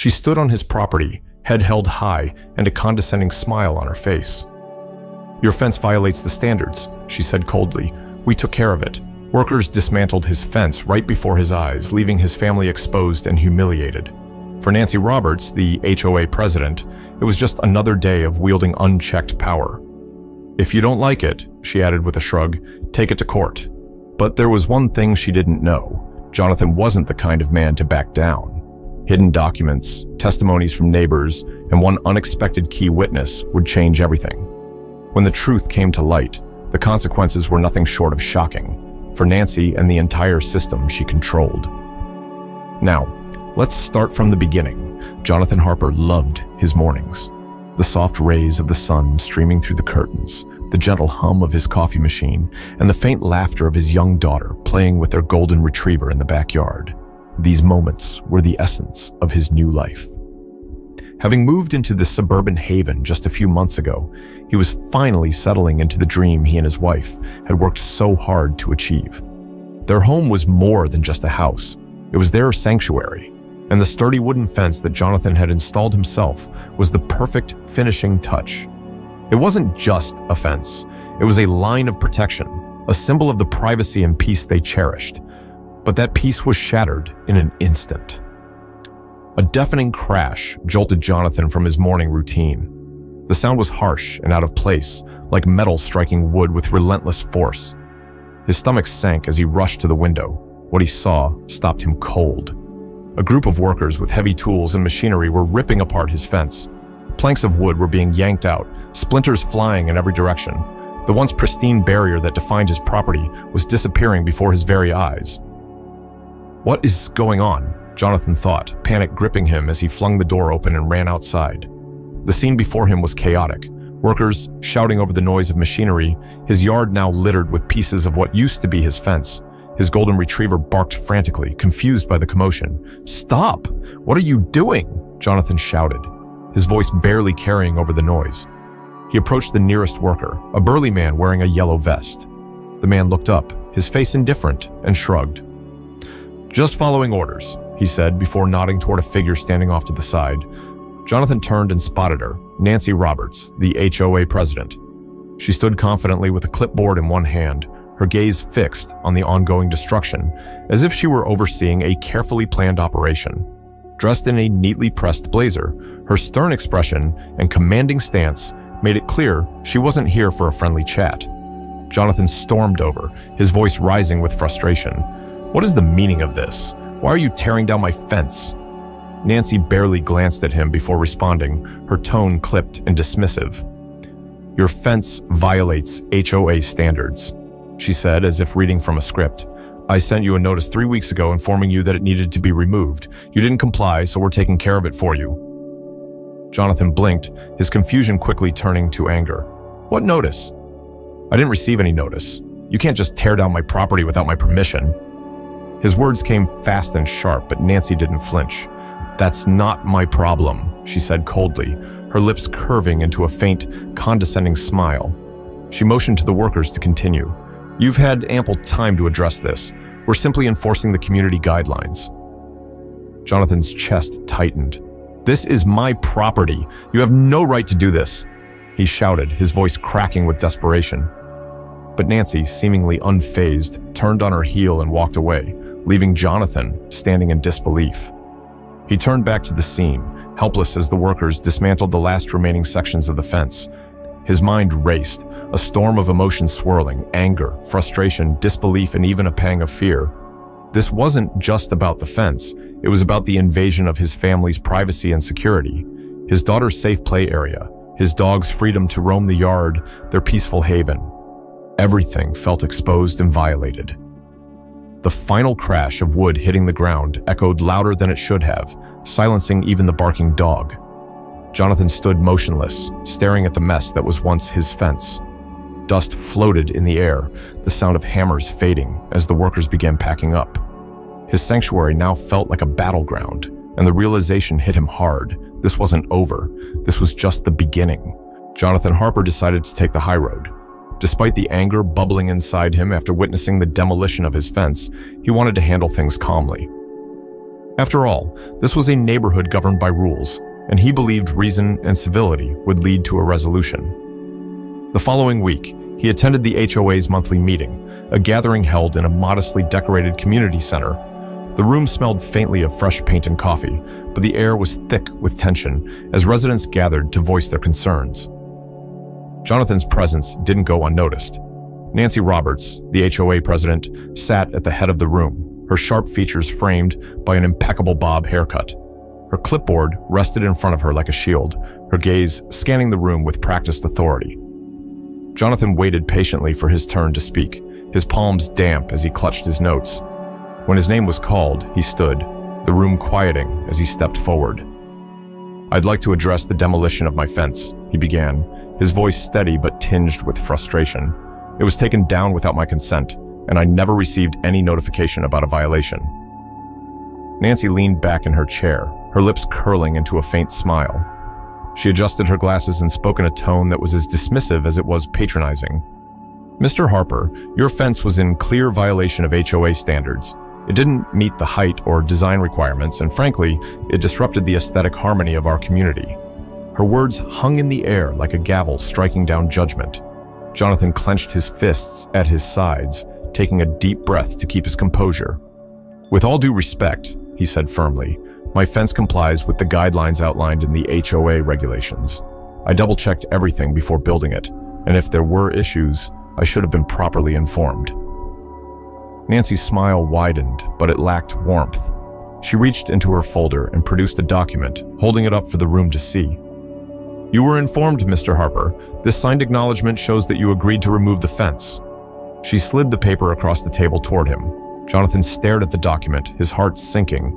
She stood on his property, head held high and a condescending smile on her face. "Your fence violates the standards," she said coldly. "We took care of it." Workers dismantled his fence right before his eyes, leaving his family exposed and humiliated. For Nancy Roberts, the HOA president, it was just another day of wielding unchecked power. "If you don't like it," she added with a shrug, "take it to court." But there was one thing she didn't know. Jonathan wasn't the kind of man to back down. Hidden documents, testimonies from neighbors, and one unexpected key witness would change everything. When the truth came to light, the consequences were nothing short of shocking for Nancy and the entire system she controlled. Now, let's start from the beginning. Jonathan Harper loved his mornings. The soft rays of the sun streaming through the curtains, the gentle hum of his coffee machine, and the faint laughter of his young daughter playing with their golden retriever in the backyard. These moments were the essence of his new life. Having moved into this suburban haven just a few months ago, he was finally settling into the dream he and his wife had worked so hard to achieve. Their home was more than just a house. It was their sanctuary, and the sturdy wooden fence that Jonathan had installed himself was the perfect finishing touch. It wasn't just a fence. It was a line of protection, a symbol of the privacy and peace they cherished. But that peace was shattered in an instant. A deafening crash jolted Jonathan from his morning routine. The sound was harsh and out of place, like metal striking wood with relentless force. His stomach sank as he rushed to the window. What he saw stopped him cold. A group of workers with heavy tools and machinery were ripping apart his fence. Planks of wood were being yanked out, splinters flying in every direction. The once pristine barrier that defined his property was disappearing before his very eyes. What is going on? Jonathan thought, panic gripping him as he flung the door open and ran outside. The scene before him was chaotic. Workers shouting over the noise of machinery, his yard now littered with pieces of what used to be his fence. His golden retriever barked frantically, confused by the commotion. "Stop! What are you doing?" Jonathan shouted, his voice barely carrying over the noise. He approached the nearest worker, a burly man wearing a yellow vest. The man looked up, his face indifferent, and shrugged. "Just following orders," he said before nodding toward a figure standing off to the side. Jonathan turned and spotted her, Nancy Roberts, the HOA president. She stood confidently with a clipboard in one hand, her gaze fixed on the ongoing destruction, as if she were overseeing a carefully planned operation. Dressed in a neatly pressed blazer, her stern expression and commanding stance made it clear she wasn't here for a friendly chat. Jonathan stormed over, his voice rising with frustration. "What is the meaning of this? Why are you tearing down my fence?" Nancy barely glanced at him before responding, her tone clipped and dismissive. "Your fence violates HOA standards," she said as if reading from a script. "I sent you a notice 3 weeks ago informing you that it needed to be removed. You didn't comply, so we're taking care of it for you." Jonathan blinked, his confusion quickly turning to anger. "What notice?" "I didn't receive any notice. You can't just tear down my property without my permission." His words came fast and sharp, but Nancy didn't flinch. "That's not my problem," she said coldly, her lips curving into a faint, condescending smile. She motioned to the workers to continue. "You've had ample time to address this. We're simply enforcing the community guidelines." Jonathan's chest tightened. "This is my property. You have no right to do this," he shouted, his voice cracking with desperation. But Nancy, seemingly unfazed, turned on her heel and walked away, leaving Jonathan standing in disbelief. He turned back to the scene, helpless as the workers dismantled the last remaining sections of the fence. His mind raced, a storm of emotions swirling, anger, frustration, disbelief, and even a pang of fear. This wasn't just about the fence. It was about the invasion of his family's privacy and security, his daughter's safe play area, his dog's freedom to roam the yard, their peaceful haven. Everything felt exposed and violated. The final crash of wood hitting the ground echoed louder than it should have, silencing even the barking dog. Jonathan stood motionless, staring at the mess that was once his fence. Dust floated in the air, the sound of hammers fading as the workers began packing up. His sanctuary now felt like a battleground, and the realization hit him hard. This wasn't over. This was just the beginning. Jonathan Harper decided to take the high road. Despite the anger bubbling inside him after witnessing the demolition of his fence, he wanted to handle things calmly. After all, this was a neighborhood governed by rules, and he believed reason and civility would lead to a resolution. The following week, he attended the HOA's monthly meeting, a gathering held in a modestly decorated community center. The room smelled faintly of fresh paint and coffee, but the air was thick with tension as residents gathered to voice their concerns. Jonathan's presence didn't go unnoticed. Nancy Roberts, the HOA president, sat at the head of the room, her sharp features framed by an impeccable bob haircut. Her clipboard rested in front of her like a shield, her gaze scanning the room with practiced authority. Jonathan waited patiently for his turn to speak, his palms damp as he clutched his notes. When his name was called, he stood, the room quieting as he stepped forward. "I'd like to address the demolition of my fence," he began, his voice steady but tinged with frustration. "It was taken down without my consent, and I never received any notification about a violation." Nancy leaned back in her chair, her lips curling into a faint smile. She adjusted her glasses and spoke in a tone that was as dismissive as it was patronizing. "Mr. Harper, your fence was in clear violation of HOA standards. It didn't meet the height or design requirements, and frankly, it disrupted the aesthetic harmony of our community." Her words hung in the air like a gavel striking down judgment. Jonathan clenched his fists at his sides, taking a deep breath to keep his composure. "With all due respect," he said firmly, "my fence complies with the guidelines outlined in the HOA regulations. I double-checked everything before building it, and if there were issues, I should have been properly informed." Nancy's smile widened, but it lacked warmth. She reached into her folder and produced a document, holding it up for the room to see. "You were informed, Mr. Harper. This signed acknowledgement shows that you agreed to remove the fence." She slid the paper across the table toward him. Jonathan stared at the document, his heart sinking.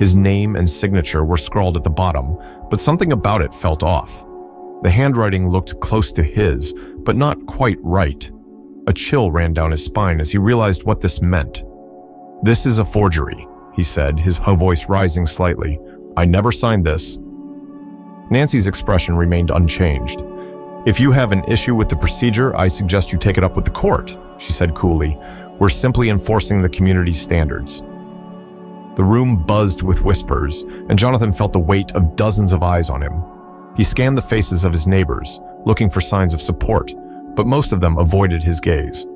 His name and signature were scrawled at the bottom, but something about it felt off. The handwriting looked close to his, but not quite right. A chill ran down his spine as he realized what this meant. "This is a forgery," he said, his voice rising slightly. "I never signed this." Nancy's expression remained unchanged. "If you have an issue with the procedure, I suggest you take it up with the court," she said coolly. "We're simply enforcing the community's standards." The room buzzed with whispers, and Jonathan felt the weight of dozens of eyes on him. He scanned the faces of his neighbors, looking for signs of support, but most of them avoided his gaze.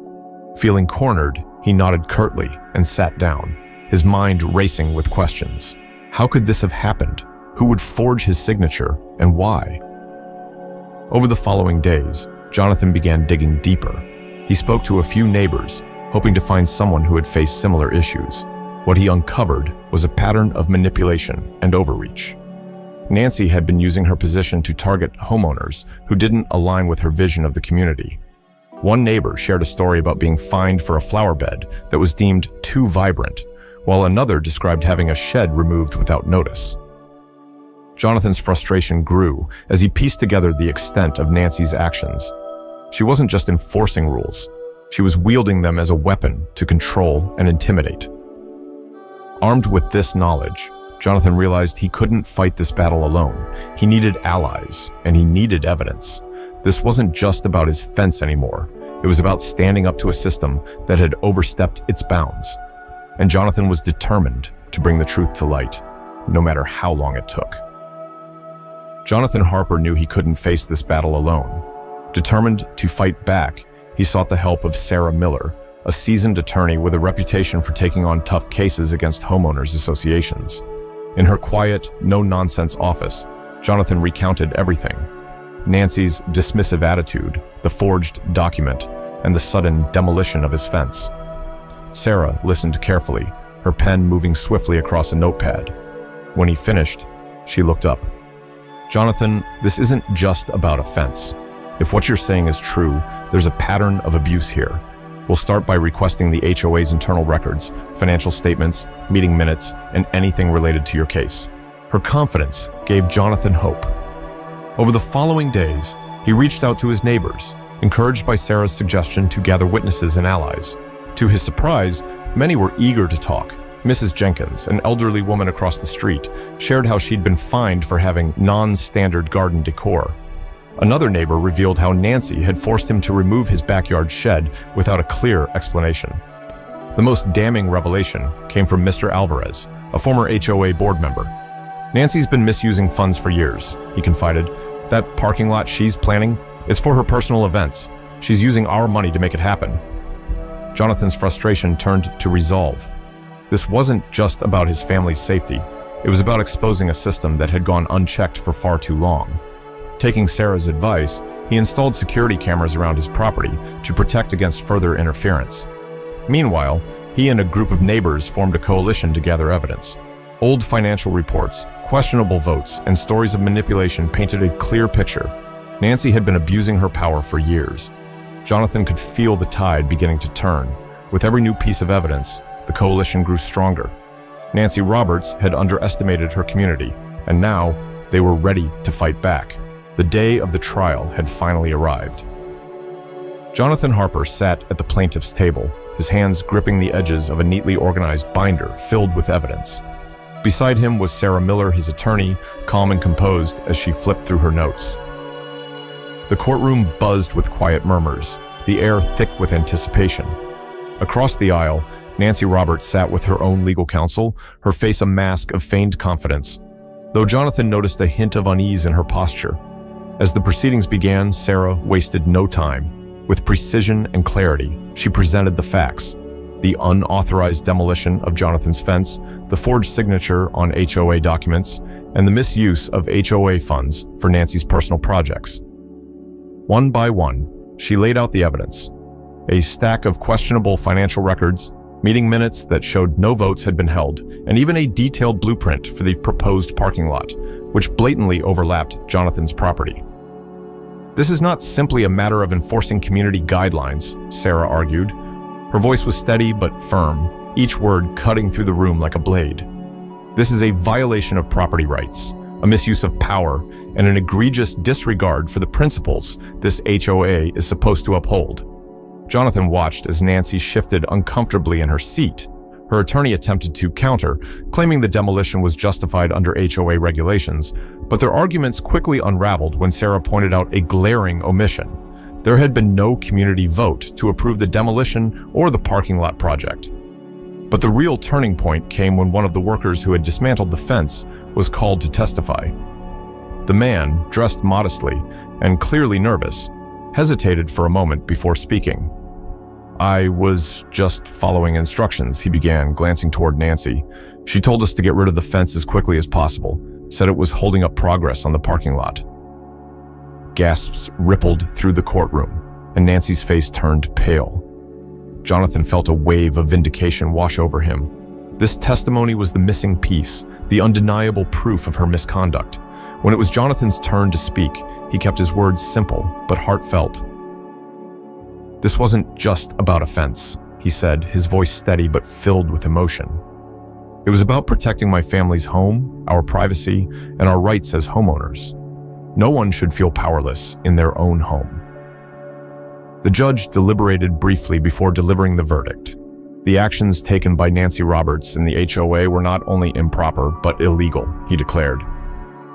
Feeling cornered, he nodded curtly and sat down, his mind racing with questions. How could this have happened? Who would forge his signature, and why? Over the following days, Jonathan began digging deeper. He spoke to a few neighbors, hoping to find someone who had faced similar issues. What he uncovered was a pattern of manipulation and overreach. Nancy had been using her position to target homeowners who didn't align with her vision of the community. One neighbor shared a story about being fined for a flower bed that was deemed too vibrant, while another described having a shed removed without notice. Jonathan's frustration grew as he pieced together the extent of Nancy's actions. She wasn't just enforcing rules, she was wielding them as a weapon to control and intimidate. Armed with this knowledge, Jonathan realized he couldn't fight this battle alone. He needed allies, and he needed evidence. This wasn't just about his fence anymore. It was about standing up to a system that had overstepped its bounds. And Jonathan was determined to bring the truth to light, no matter how long it took. Jonathan Harper knew he couldn't face this battle alone. Determined to fight back, he sought the help of Sarah Miller, a seasoned attorney with a reputation for taking on tough cases against homeowners associations. In her quiet, no-nonsense office, Jonathan recounted everything. Nancy's dismissive attitude, the forged document, and the sudden demolition of his fence. Sarah listened carefully, her pen moving swiftly across a notepad. When he finished, she looked up. "Jonathan, this isn't just about a fence. If what you're saying is true, there's a pattern of abuse here. We'll start by requesting the HOA's internal records, financial statements, meeting minutes, and anything related to your case." Her confidence gave Jonathan hope. Over the following days, he reached out to his neighbors, encouraged by Sarah's suggestion to gather witnesses and allies. To his surprise, many were eager to talk. Mrs. Jenkins, an elderly woman across the street, shared how she'd been fined for having non-standard garden decor. Another neighbor revealed how Nancy had forced him to remove his backyard shed without a clear explanation. The most damning revelation came from Mr. Alvarez, a former HOA board member. Nancy's been misusing funds for years, he confided. That parking lot she's planning is for her personal events. She's using our money to make it happen. Jonathan's frustration turned to resolve. This wasn't just about his family's safety. It was about exposing a system that had gone unchecked for far too long. Taking Sarah's advice, he installed security cameras around his property to protect against further interference. Meanwhile, he and a group of neighbors formed a coalition to gather evidence. Old financial reports, questionable votes, and stories of manipulation painted a clear picture. Nancy had been abusing her power for years. Jonathan could feel the tide beginning to turn. With every new piece of evidence, the coalition grew stronger. Nancy Roberts had underestimated her community, and now they were ready to fight back. The day of the trial had finally arrived. Jonathan Harper sat at the plaintiff's table, his hands gripping the edges of a neatly organized binder filled with evidence. Beside him was Sarah Miller, his attorney, calm and composed as she flipped through her notes. The courtroom buzzed with quiet murmurs, the air thick with anticipation. Across the aisle, Nancy Roberts sat with her own legal counsel, her face a mask of feigned confidence, though Jonathan noticed a hint of unease in her posture. As the proceedings began, Sarah wasted no time. With precision and clarity, she presented the facts: the unauthorized demolition of Jonathan's fence, the forged signature on HOA documents, and the misuse of HOA funds for Nancy's personal projects. One by one, she laid out the evidence: a stack of questionable financial records, meeting minutes that showed no votes had been held, and even a detailed blueprint for the proposed parking lot, which blatantly overlapped Jonathan's property. This is not simply a matter of enforcing community guidelines, Sarah argued. Her voice was steady but firm, each word cutting through the room like a blade. This is a violation of property rights, a misuse of power, and an egregious disregard for the principles this HOA is supposed to uphold. Jonathan watched as Nancy shifted uncomfortably in her seat. Her attorney attempted to counter, claiming the demolition was justified under HOA regulations, but their arguments quickly unraveled when Sarah pointed out a glaring omission. There had been no community vote to approve the demolition or the parking lot project. But the real turning point came when one of the workers who had dismantled the fence was called to testify. The man, dressed modestly and clearly nervous, hesitated for a moment before speaking. "I was just following instructions," he began, glancing toward Nancy. "She told us to get rid of the fence as quickly as possible, said it was holding up progress on the parking lot." Gasps rippled through the courtroom, and Nancy's face turned pale. Jonathan felt a wave of vindication wash over him. This testimony was the missing piece, the undeniable proof of her misconduct. When it was Jonathan's turn to speak, he kept his words simple but heartfelt. "This wasn't just about a fence," he said, his voice steady but filled with emotion. "It was about protecting my family's home, our privacy, and our rights as homeowners. No one should feel powerless in their own home." The judge deliberated briefly before delivering the verdict. The actions taken by Nancy Roberts and the HOA were not only improper but illegal, he declared.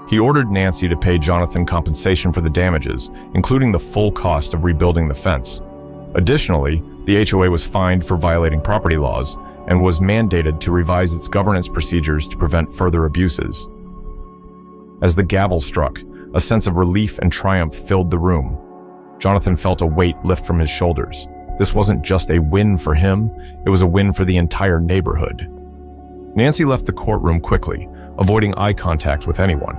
He ordered Nancy to pay Jonathan compensation for the damages, including the full cost of rebuilding the fence. Additionally, the HOA was fined for violating property laws and was mandated to revise its governance procedures to prevent further abuses. As the gavel struck, a sense of relief and triumph filled the room. Jonathan felt a weight lift from his shoulders. This wasn't just a win for him, it was a win for the entire neighborhood. Nancy left the courtroom quickly, avoiding eye contact with anyone.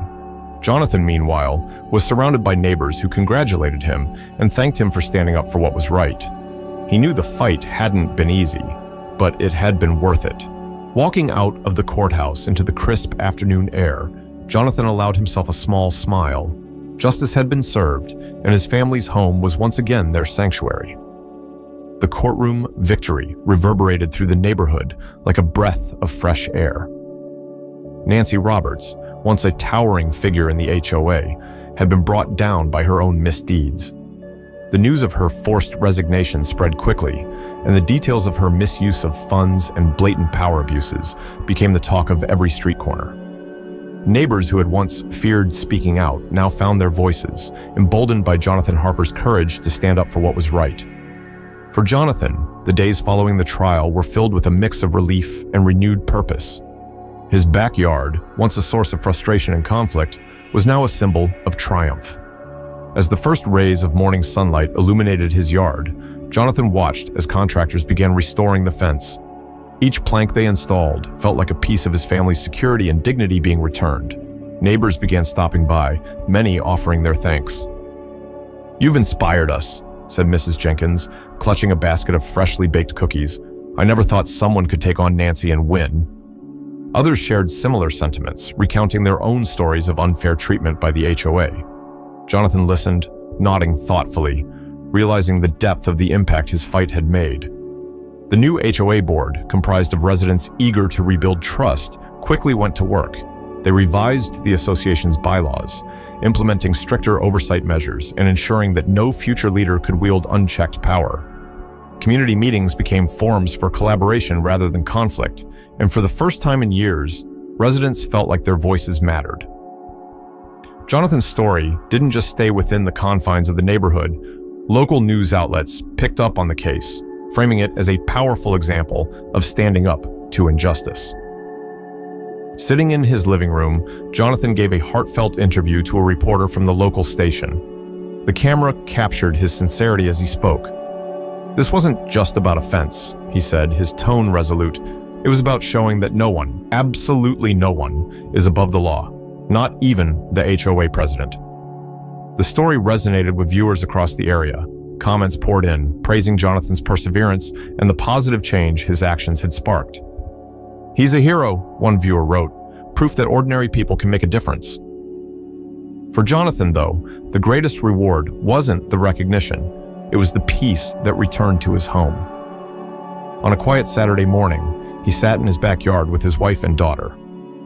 Jonathan, meanwhile, was surrounded by neighbors who congratulated him and thanked him for standing up for what was right. He knew the fight hadn't been easy, but it had been worth it. Walking out of the courthouse into the crisp afternoon air, Jonathan allowed himself a small smile. Justice had been served, and his family's home was once again their sanctuary. The courtroom victory reverberated through the neighborhood like a breath of fresh air. Nancy Roberts, once a towering figure in the HOA, had been brought down by her own misdeeds. The news of her forced resignation spread quickly, and the details of her misuse of funds and blatant power abuses became the talk of every street corner. Neighbors who had once feared speaking out now found their voices, emboldened by Jonathan Harper's courage to stand up for what was right. For Jonathan, the days following the trial were filled with a mix of relief and renewed purpose. His backyard, once a source of frustration and conflict, was now a symbol of triumph. As the first rays of morning sunlight illuminated his yard, Jonathan watched as contractors began restoring the fence. Each plank they installed felt like a piece of his family's security and dignity being returned. Neighbors began stopping by, many offering their thanks. "You've inspired us," said Mrs. Jenkins, clutching a basket of freshly baked cookies. "I never thought someone could take on Nancy and win." Others shared similar sentiments, recounting their own stories of unfair treatment by the HOA. Jonathan listened, nodding thoughtfully, realizing the depth of the impact his fight had made. The new HOA board, comprised of residents eager to rebuild trust, quickly went to work. They revised the association's bylaws, implementing stricter oversight measures and ensuring that no future leader could wield unchecked power. Community meetings became forums for collaboration rather than conflict, and for the first time in years, residents felt like their voices mattered. Jonathan's story didn't just stay within the confines of the neighborhood. Local news outlets picked up on the case, framing it as a powerful example of standing up to injustice. Sitting in his living room, Jonathan gave a heartfelt interview to a reporter from the local station. The camera captured his sincerity as he spoke. "This wasn't just about a fence," he said, his tone resolute. "It was about showing that no one, absolutely no one, is above the law, not even the HOA president." The story resonated with viewers across the area. Comments poured in, praising Jonathan's perseverance and the positive change his actions had sparked. "He's a hero," one viewer wrote, "proof that ordinary people can make a difference." For Jonathan, though, the greatest reward wasn't the recognition. It was the peace that returned to his home. On a quiet Saturday morning, he sat in his backyard with his wife and daughter.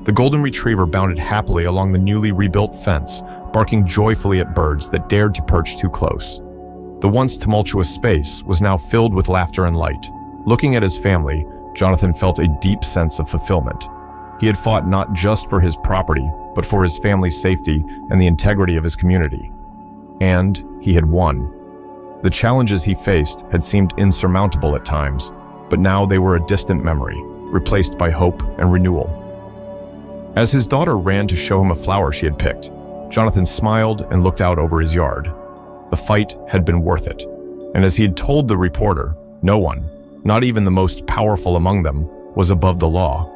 The golden retriever bounded happily along the newly rebuilt fence, barking joyfully at birds that dared to perch too close. The once tumultuous space was now filled with laughter and light. Looking at his family, Jonathan felt a deep sense of fulfillment. He had fought not just for his property, but for his family's safety and the integrity of his community. And he had won. The challenges he faced had seemed insurmountable at times, but now they were a distant memory, replaced by hope and renewal. As his daughter ran to show him a flower she had picked, Jonathan smiled and looked out over his yard. The fight had been worth it, and as he had told the reporter, no one, not even the most powerful among them, was above the law.